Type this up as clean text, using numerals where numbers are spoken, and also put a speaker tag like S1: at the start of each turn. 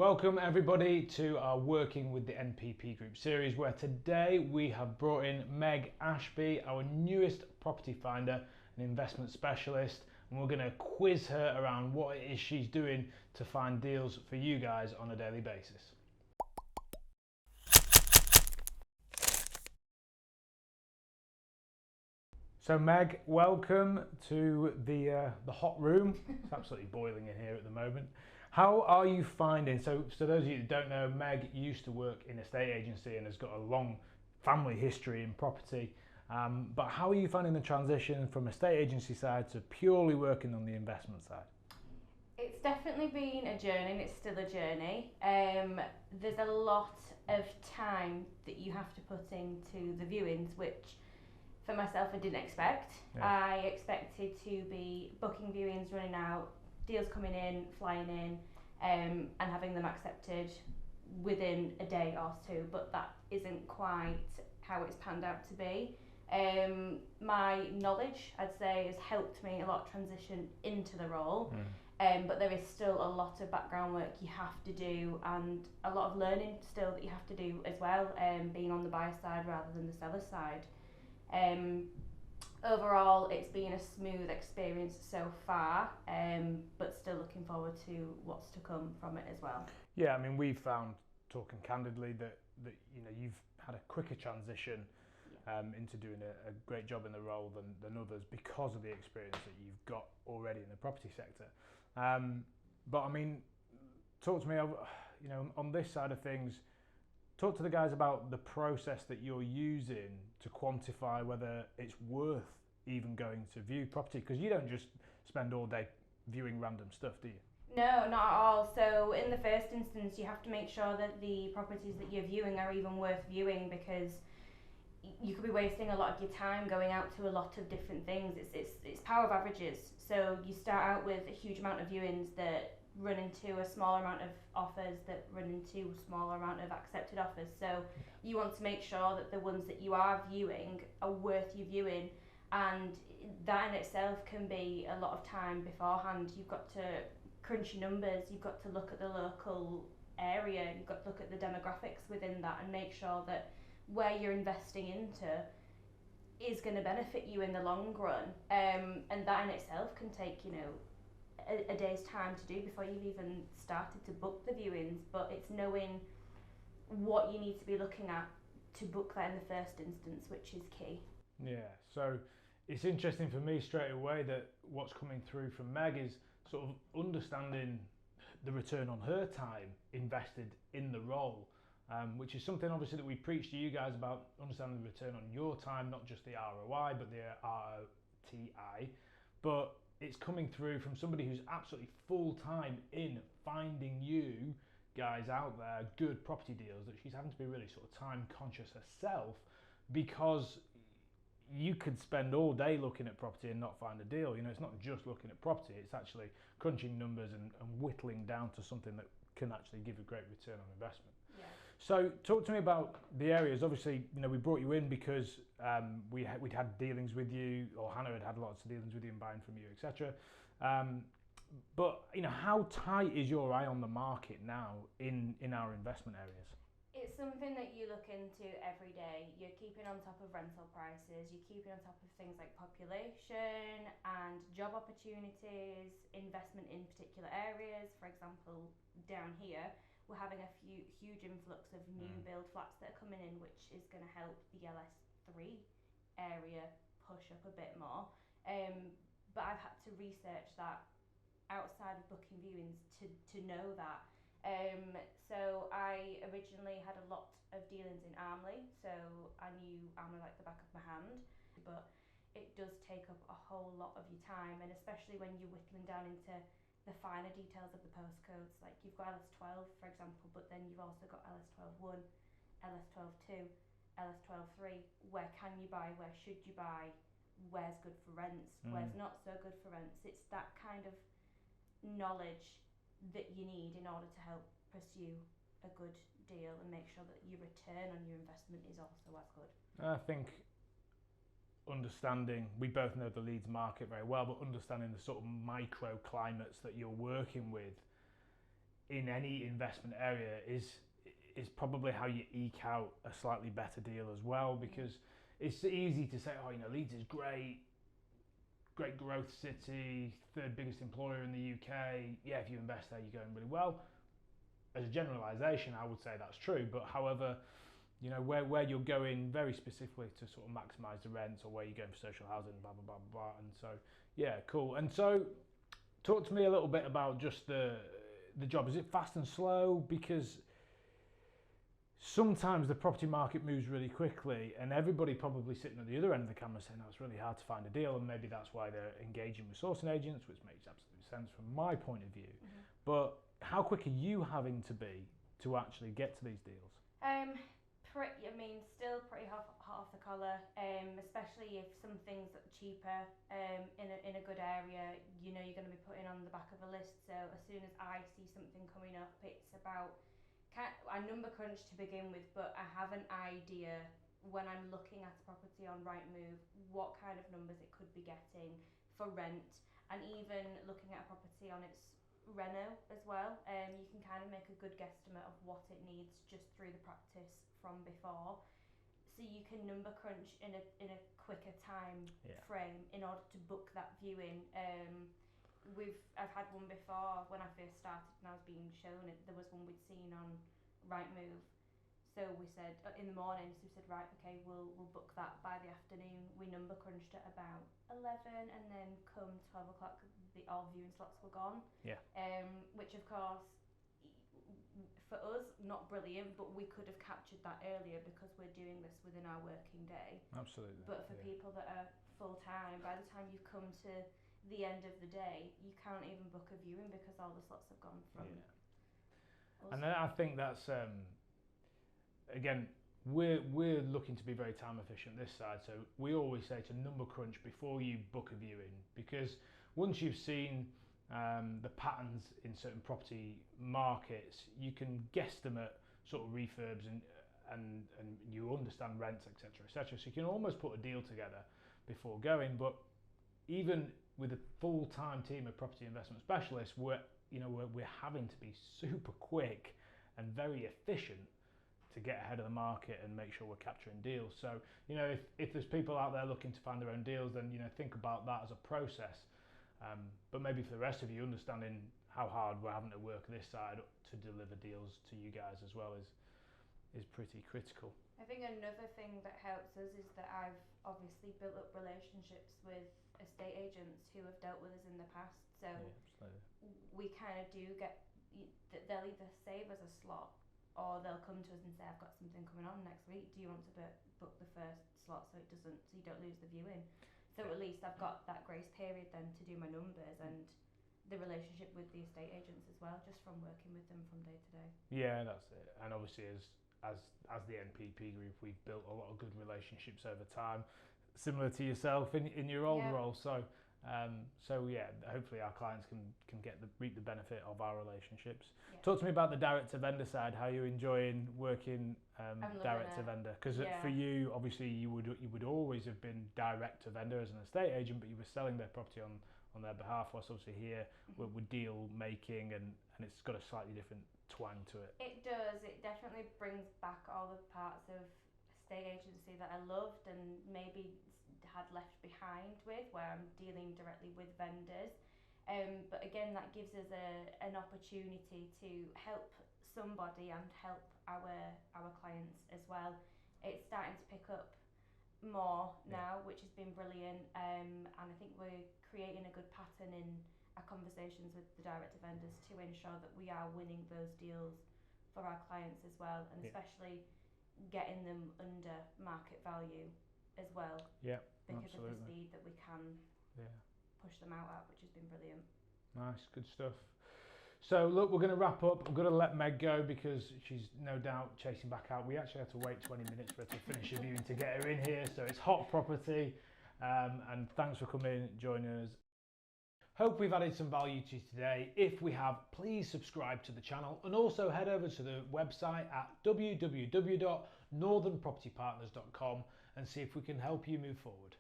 S1: Welcome everybody to our Working with the NPP Group series, where today we have brought in Meg Ashby, our newest property finder and investment specialist, and we're going to quiz her around what it is she's doing to find deals for you guys on a daily basis. So Meg, welcome to the hot room. It's absolutely boiling in here at the moment. How are you finding, so those of you that don't know, Meg used to work in a estate agency and has got a long family history in property, but how are you finding the transition from estate agency side to purely working on the investment side?
S2: It's definitely been a journey, and it's still a journey. There's a lot of time that you have to put into the viewings, which for myself I didn't expect.
S1: Yeah.
S2: I expected to be booking viewings, running out, deals coming in, flying in, and having them accepted within a day or two, but that isn't quite how it's panned out to be. My knowledge, I'd say, has helped me a lot transition into the role. But there is still a lot of background work you have to do, and a lot of learning still that you have to do as well, being on the buyer side rather than the seller side. Overall, it's been a smooth experience so far, but still looking forward to what's to come from it as well.
S1: Yeah, I mean, we've found, talking candidly, that you know, you've had a quicker transition into doing a great job in the role than others because of the experience that you've got already in the property sector. But I mean, talk to me, you know, on this side of things. Talk to the guys about the process that you're using to quantify whether it's worth even going to view property, because you don't just spend all day viewing random stuff, do you?
S2: No, not at all. So in the first instance, you have to make sure that the properties that you're viewing are even worth viewing, because you could be wasting a lot of your time going out to a lot of different things. It's power of averages. So you start out with a huge amount of viewings that run into a smaller amount of offers that run into a smaller amount of accepted offers. So you want to make sure that the ones that you are viewing are worth you viewing, and that in itself can be a lot of time beforehand. You've got to crunch your numbers, you've got to look at the local area, you've got to look at the demographics within that and make sure that where you're investing into is going to benefit you in the long run. And that in itself can take, you know, a day's time to do before you've even started to book the viewings, but it's knowing what you need to be looking at to book that in the first instance, which is key.
S1: Yeah, so it's interesting for me straight away that what's coming through from Meg is sort of understanding the return on her time invested in the role, which is something obviously that we preach to you guys about, understanding the return on your time, not just the ROI, but the ROTI. But it's coming through from somebody who's absolutely full-time in finding you guys out there good property deals, that she's having to be really sort of time conscious herself, because you could spend all day looking at property and not find a deal. You know, it's not just looking at property, it's actually crunching numbers and whittling down to something that can actually give a great return on investment.
S2: Yeah.
S1: So talk to me about the areas. Obviously, you know, we brought you in because we'd had dealings with you, or Hannah had lots of dealings with you and buying from you, etc. But you know, how tight is your eye on the market now in our investment areas?
S2: It's something that you look into every day. You're keeping on top of rental prices, you're keeping on top of things like population and job opportunities, investment in particular areas. For example, down here, we're having a huge influx of new build flats that are coming in, which is going to help the LS3 area push up a bit more. But I've had to research that outside of booking viewings to know that. So I originally had a lot of dealings in Armley, so I knew Armley like the back of my hand, but it does take up a whole lot of your time, and especially when you're whittling down into the finer details of the postcodes. Like you've got LS12, for example, but then you've also got LS12-1, LS12-2, LS12-3. Where can you buy? Where should you buy? Where's good for rents? Where's not so good for rents? It's that kind of knowledge that you need in order to help pursue a good deal and make sure that your return on your investment is also as good.
S1: I think understanding, we both know the Leeds market very well, but understanding the sort of microclimates that you're working with in any investment area is probably how you eke out a slightly better deal as well, because it's easy to say, oh, you know, Leeds is great growth city, third biggest employer in the UK. Yeah, if you invest there, you're going really well. As a generalisation, I would say that's true. But however, you know, where you're going very specifically to sort of maximise the rents, or where you're going for social housing, blah blah blah blah. And so, yeah, cool. And so, talk to me a little bit about just the job. Is it fast and slow? Because sometimes the property market moves really quickly, and everybody probably sitting at the other end of the camera saying, oh, it's really hard to find a deal, and maybe that's why they're engaging with sourcing agents, which makes absolute sense from my point of view. But how quick are you having to be to actually get to these deals?
S2: Still pretty hot off the collar, especially if something's cheaper in a good area. You know, you're going to be putting on the back of a list. So as soon as I see something coming up, it's about I number crunch to begin with, but I have an idea when I'm looking at a property on Rightmove what kind of numbers it could be getting for rent, and even looking at a property on its reno as well. You can kind of make a good guesstimate of what it needs just through the practice from before, so you can number crunch in a quicker time frame in order to book that viewing. I've had one before when I first started and I was being shown it. There was one we'd seen on Rightmove, so we said in the morning. So we said, right, okay, we'll book that by the afternoon. We number crunched at about 11, and then come 12 o'clock, all viewing slots were gone. Which of course, for us, not brilliant, but we could have captured that earlier because we're doing this within our working day.
S1: Absolutely.
S2: But for people that are full time, by the time you've come to the end of the day, you can't even book a viewing because all the slots have gone from us.
S1: And then I think that's again, we're looking to be very time efficient this side, so we always say to number crunch before you book a viewing, because once you've seen the patterns in certain property markets, you can guesstimate sort of refurbs and you understand rents, etc., etc. So you can almost put a deal together before going. But even with a full-time team of property investment specialists, we're having to be super quick and very efficient to get ahead of the market and make sure we're capturing deals. So, you know, if there's people out there looking to find their own deals, then, you know, think about that as a process. But maybe for the rest of you, understanding how hard we're having to work this side to deliver deals to you guys as well is pretty critical.
S2: I think another thing that helps us is that I've obviously built up relationships with estate agents who have dealt with us in the past. So we kind of do get, they'll either save us a slot, or they'll come to us and say, I've got something coming on next week, do you want to book the first slot so you don't lose the viewing? So at least I've got that grace period then to do my numbers, and the relationship with the estate agents as well, just from working with them from day to day. Yeah,
S1: that's it. And obviously as the NPP group, we've built a lot of good relationships over time, similar to yourself in your old role. So hopefully our clients can reap the benefit of our relationships. Talk to me about the direct to vendor side. How are you enjoying working direct to vendor? Because for you, obviously, you would always have been direct to vendor as an estate agent, but you were selling their property on their behalf. Whilst obviously here we're deal making, and it's got a slightly different twang to it.
S2: It does. It definitely brings back all the parts of estate agency that I loved and maybe had left behind with, where I'm dealing directly with vendors. But again, that gives us an opportunity to help somebody and help our clients as well. It's starting to pick up more now, which has been brilliant. And I think we're creating a good pattern in our conversations with the direct to vendors to ensure that we are winning those deals for our clients as well, and especially getting them under market value as well. Because of the speed that we can push them out at, which has been brilliant.
S1: Nice, good stuff. So look, we're going to wrap up. I'm going to let Meg go because she's no doubt chasing back out. We actually had to wait 20 minutes for her to finish her viewing to get her in here. So it's hot property. And thanks for coming, joining us. Hope we've added some value to you today. If we have, please subscribe to the channel, and also head over to the website at www.northernpropertypartners.com and see if we can help you move forward.